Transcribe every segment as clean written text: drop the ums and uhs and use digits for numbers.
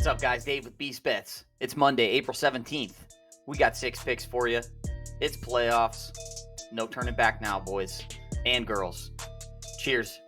What's up, guys? Dave with Beast Bets. It's Monday, April 17th. We got 6 picks for you. It's playoffs. No turning back now, boys and girls. Cheers.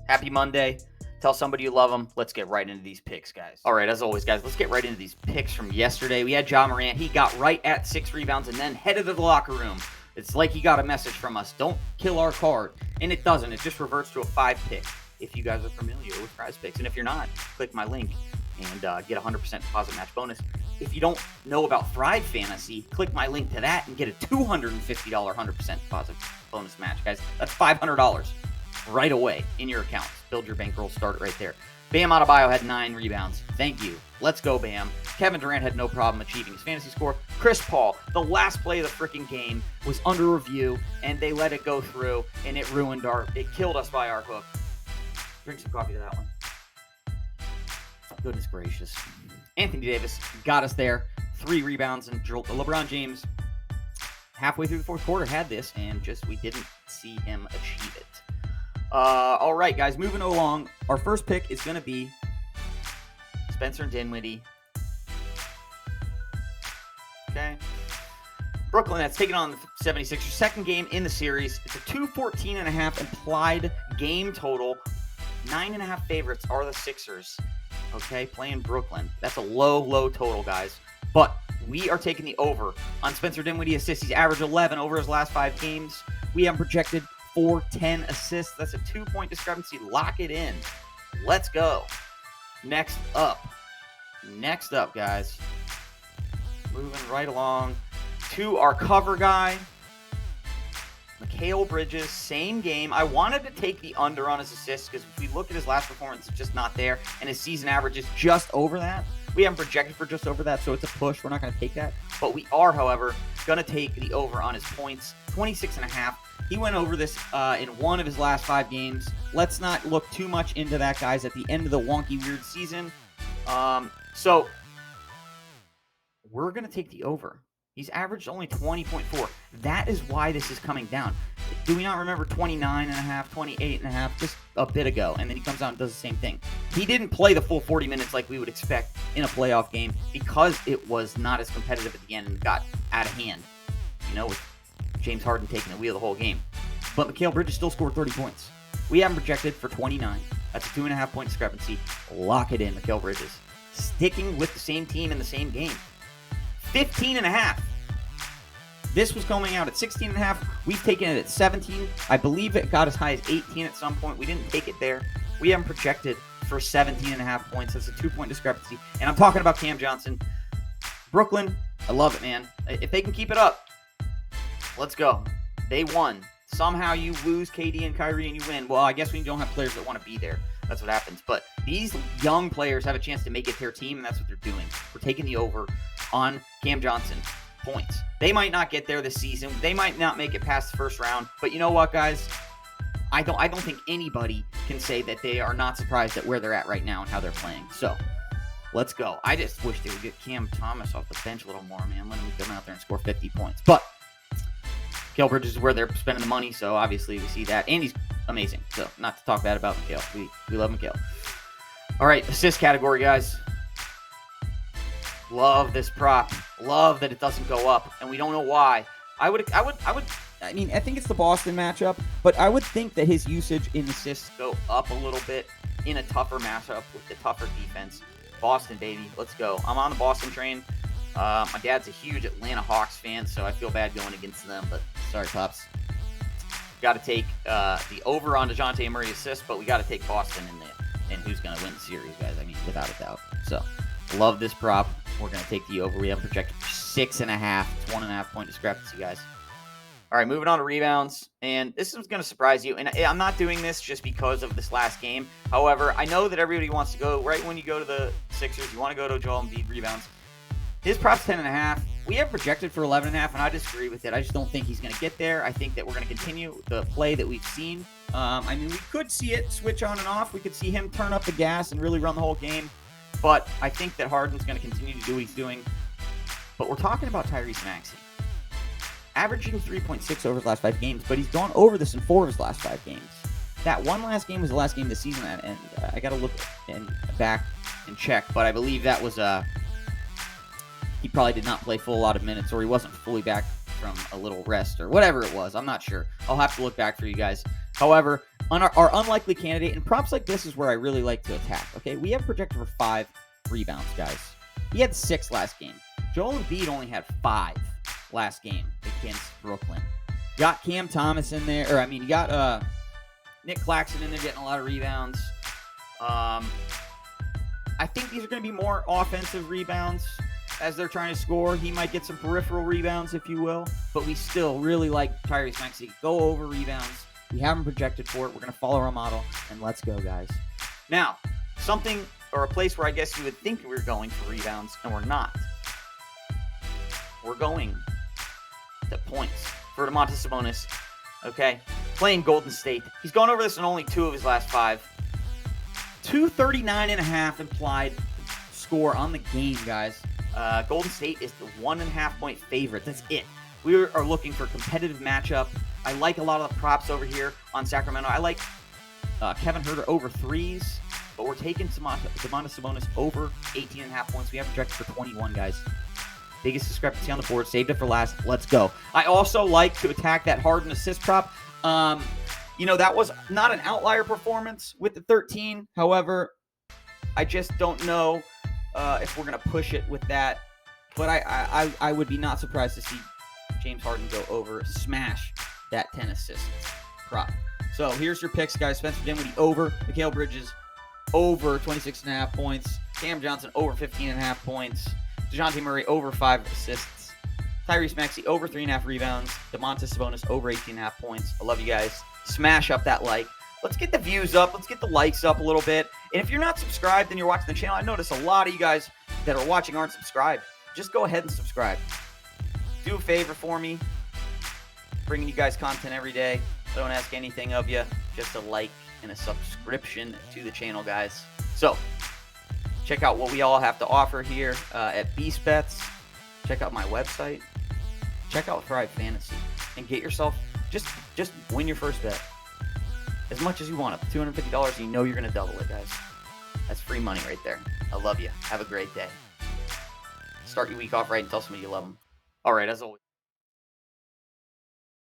Happy Monday. Tell somebody you love them. Let's get right into these picks, guys. All right, as always, guys, let's get right into these picks from yesterday. We had Ja Morant. He got right at 6 rebounds and then headed to the locker room. It's like he got a message from us. Don't kill our card. And it doesn't. It just reverts to a 5 pick. If you guys are familiar with Prizepicks. And if you're not, click my link and get a 100% deposit match bonus. If you don't know about Thrive Fantasy, click my link to that and get a $250 100% deposit bonus match, guys. That's $500 right away in your account. Build your bankroll, start it right there. Bam Adebayo had 9 rebounds. Thank you. Let's go, Bam. Kevin Durant had no problem achieving his fantasy score. Chris Paul, the last play of the freaking game was under review, and they let it go through, and it killed us by our hook. Drink some coffee to that one. Goodness gracious. Anthony Davis got us there. 3 rebounds, and LeBron James, halfway through the fourth quarter, had this, and we didn't see him achieve it. All right, guys, moving along. Our first pick is going to be Spencer Dinwiddie. Okay. Brooklyn Nets taking on the 76ers. Second game in the series. It's a 214.5 implied game total. 9.5 favorites are the Sixers. Okay, playing Brooklyn. That's a low total, guys. But we are taking the over on Spencer Dinwiddie assists. He's averaged 11 over his last 5 games. We have projected 410 assists. That's a 2-point discrepancy. Lock it in. Let's go. Next up, guys. Moving right along to our cover guy, Mikal Bridges. Same game. I wanted to take the under on his assists because if we look at his last performance, it's just not there, and his season average is just over that. We haven't projected for just over that, so it's a push. We're not going to take that. But we are, however, going to take the over on his points, 26.5. He went over this in 1 of his last 5 games. Let's not look too much into that, guys, at the end of the wonky, weird season. So we're going to take the over. He's averaged only 20.4. That is why this is coming down. Do we not remember 29.5, 28.5 just a bit ago? And then he comes out and does the same thing. He didn't play the full 40 minutes like we would expect in a playoff game because it was not as competitive at the end and got out of hand. With James Harden taking the wheel the whole game. But Mikal Bridges still scored 30 points. We have him projected for 29. That's a 2.5-point discrepancy. Lock it in, Mikal Bridges. Sticking with the same team in the same game. 15.5. This was coming out at 16.5. We've taken it at 17. I believe it got as high as 18 at some point. We didn't take it there. We have him projected for 17.5 points. That's a 2-point discrepancy. And I'm talking about Cam Johnson. Brooklyn, I love it, man. If they can keep it up, let's go. They won. Somehow you lose KD and Kyrie and you win. Well, I guess we don't have players that want to be there. That's what happens. But these young players have a chance to make it their team, and that's what they're doing. We're taking the over on Cam Johnson points. They might not get there this season. They might not make it past the first round. But you know what, guys? I don't think anybody can say that they are not surprised at where they're at right now and how they're playing. So let's go. I just wish they would get Cam Thomas off the bench a little more, man. Let him come out there and score 50 points. But Mikal Bridges is where they're spending the money, so obviously we see that. And he's amazing. So not to talk bad about Mikal. We love Mikal. All right, assist category, guys. Love this prop. Love that it doesn't go up, and we don't know why. I think it's the Boston matchup, but I would think that his usage in assists go up a little bit in a tougher matchup with the tougher defense. Boston, baby. Let's go. I'm on the Boston train. My dad's a huge Atlanta Hawks fan, so I feel bad going against them, but sorry, Pops. Got to take the over on DeJounte Murray assists, but we got to take Boston and who's going to win the series, guys. I mean, without a doubt. So, love this prop. We're going to take the over. We have projected 6.5. It's 1.5-point discrepancy, guys. All right, moving on to rebounds. And this is going to surprise you. And I'm not doing this just because of this last game. However, I know that everybody wants to go, right when you go to the Sixers, you want to go to Joel Embiid rebounds. His prop's 10.5. We have projected for 11.5, and I disagree with it. I just don't think he's going to get there. I think that we're going to continue the play that we've seen. We could see it switch on and off. We could see him turn up the gas and really run the whole game. But I think that Harden's going to continue to do what he's doing. But we're talking about Tyrese Maxey. Averaging 3.6 over his last 5 games, but he's gone over this in 4 of his last 5 games. That one last game was the last game of the season, and I got to look back and check, but I believe that was he probably did not play full lot of minutes, or he wasn't fully back from a little rest or whatever it was. I'm not sure. I'll have to look back for you guys. However, on our unlikely candidate, and props like this is where I really like to attack. Okay, we have projected for 5 rebounds, guys. He had 6 last game. Joel Embiid only had 5 last game against Brooklyn. You got Cam Thomas in there, or I mean, you got Nick Claxton in there getting a lot of rebounds. I think these are going to be more offensive rebounds as they're trying to score. He might get some peripheral rebounds, if you will, but we still really like Tyrese Maxey. Go over rebounds. We haven't projected for it. We're going to follow our model, and let's go, guys. Now, something or a place where I guess you would think we were going for rebounds, and we're not. We're going to points for Domantas Sabonis, okay? Playing Golden State. He's gone over this in only 2 of his last 5. 239.5 implied score on the game, guys. Golden State is the 1.5 point favorite. That's it. We are looking for a competitive matchup. I like a lot of the props over here on Sacramento. I like Kevin Huerter over 3s, but we're taking Domantas Sabonis over 18.5 points. We have projected for 21, guys. Biggest discrepancy on the board. Saved it for last. Let's go. I also like to attack that Harden assist prop. That was not an outlier performance with the 13. However, I just don't know if we're going to push it with that. But I would be not surprised to see James Harden go over, smash that 10 assists prop. So here's your picks, guys. Spencer Dinwiddie over. Mikal Bridges over 26.5 points. Cam Johnson over 15.5 points. DeJounte Murray over 5 assists. Tyrese Maxey over 3.5 rebounds. Domantas Sabonis over 18.5 points. I love you guys. Smash up that like. Let's get the views up. Let's get the likes up a little bit. And if you're not subscribed and you're watching the channel, I notice a lot of you guys that are watching aren't subscribed. Just go ahead and subscribe. Do a favor for me. Bringing you guys content every day. I don't ask anything of you. Just a like and a subscription to the channel, guys. So, check out what we all have to offer here at Beast Bets. Check out my website. Check out Thrive Fantasy. And get yourself, just win your first bet. As much as you want it. $250, you know you're going to double it, guys. That's free money right there. I love you. Have a great day. Start your week off right and tell somebody you love them. All right, as always.